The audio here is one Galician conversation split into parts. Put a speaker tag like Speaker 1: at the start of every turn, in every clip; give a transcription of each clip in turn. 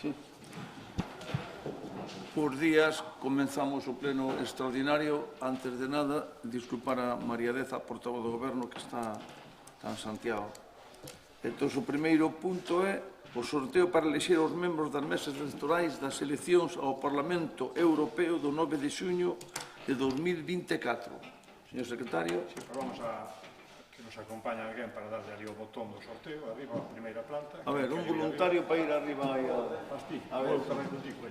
Speaker 1: Sí. Bos días, comenzamos o pleno extraordinario. Antes de nada, disculpar a María Deza, portavoz do Goberno, que está en Santiago. Entón, o primeiro punto é o sorteo para elexir os membros das mesas electorais das eleccións ao Parlamento Europeo do 9 de xuño de 2024. Señor secretario.
Speaker 2: Sí, pero vamos a que nos acompañe alguén para darle ali o botón do sorteo, arriba a primeira planta.
Speaker 1: A ver, un voluntario para ir arriba aí a...
Speaker 2: Pasti,
Speaker 1: a ver.
Speaker 2: tamén contigo.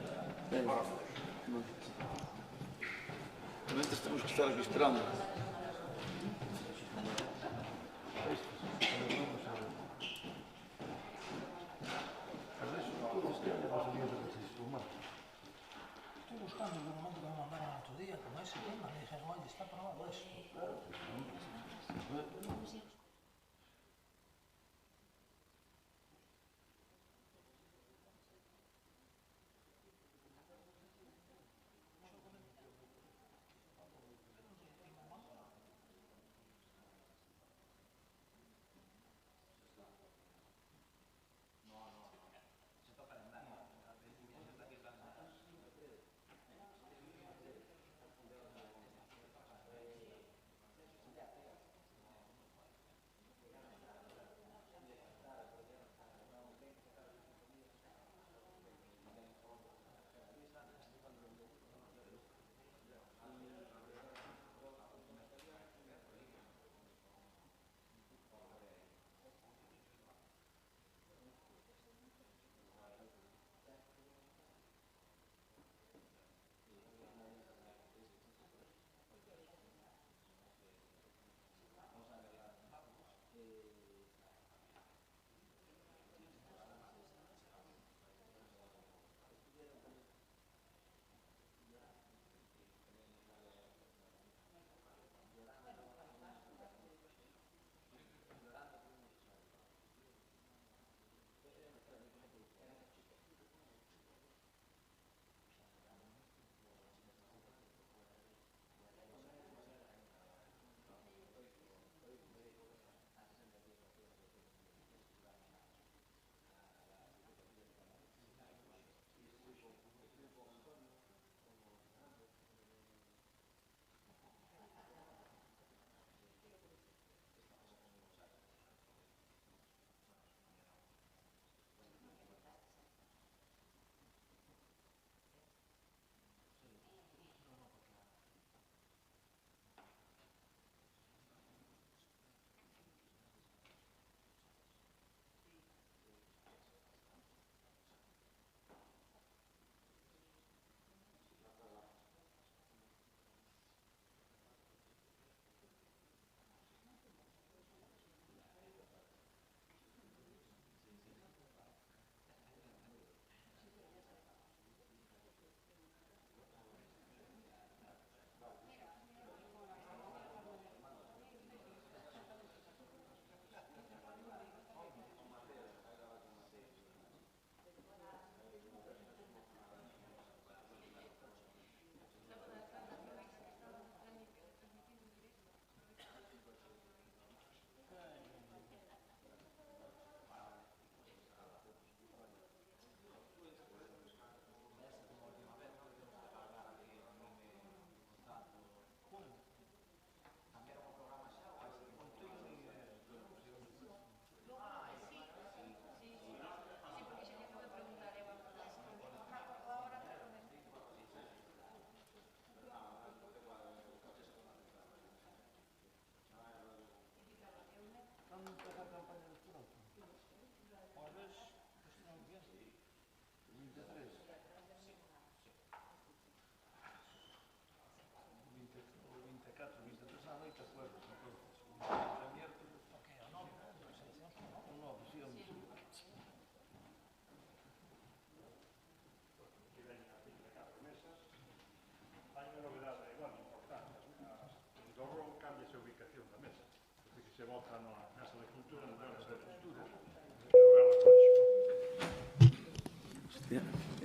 Speaker 1: Realmente temos que estar aquí esperando.
Speaker 3: Estoy buscando el documento que me mandaron el otro día, como ese tema, me dijeron, oye, está aprobado eso.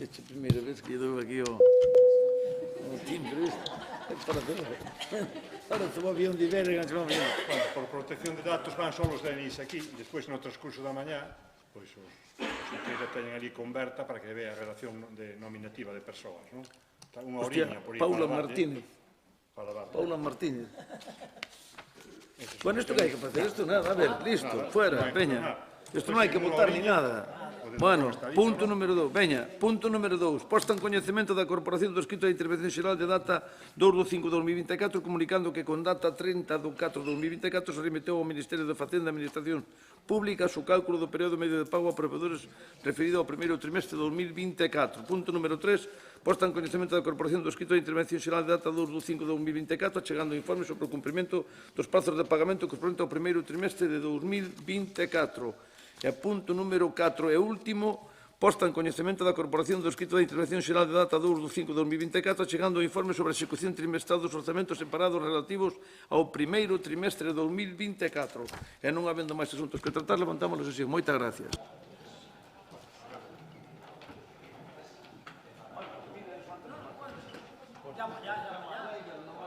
Speaker 1: Esta primeira vez que lle dou aquí o timbre, parece un avión de Iberia.
Speaker 2: Bueno, por protección de datos van só os DNIs aquí, e despois no transcurso da mañá, pois os que queira ter teñen ali converta para que vea a relación nominativa de persoas, non? Está unha
Speaker 1: Hostia,
Speaker 2: oriña por aí
Speaker 1: Paula
Speaker 2: para darlle-
Speaker 1: Martínez.
Speaker 2: para darlle.
Speaker 1: Paula Martínez. Bueno, ¿esto qué hay que hacer? Esto nada, a ver, listo,
Speaker 2: Nada,
Speaker 1: fuera,
Speaker 2: no hay que
Speaker 1: veña.
Speaker 2: nada.
Speaker 1: Esto non hai que votar ni nada. Bueno, punto número 2, veña, punto número 2. Posta en coñecemento da Corporación do Escrito da Intervención Xeral de data 2 do 5 de 2024, comunicando que con data 30 do 4 de 2024 se remeteu ao Ministerio de Facenda e Administración Pública o cálculo do período medio de pago a proveedores referido ao primeiro trimestre de 2024. Punto número 3. Posta en coñecemento da Corporación do Escrito da Intervención Xeral de data 2 do 5 de 2024, chegando informe sobre o cumprimento dos prazos de pagamento que corresponde ao primeiro trimestre de 2024. E punto número 4 e último, posta en coñecemento da Corporación do Escrito da Intervención Xeral de data 2 do 5 de 2024, chegando o informe sobre a execución trimestral dos orzamentos separados relativos ao primeiro trimestre de 2024. E non habendo máis asuntos que tratar, levantamos a sesión. Moitas gracias.
Speaker 3: Ya,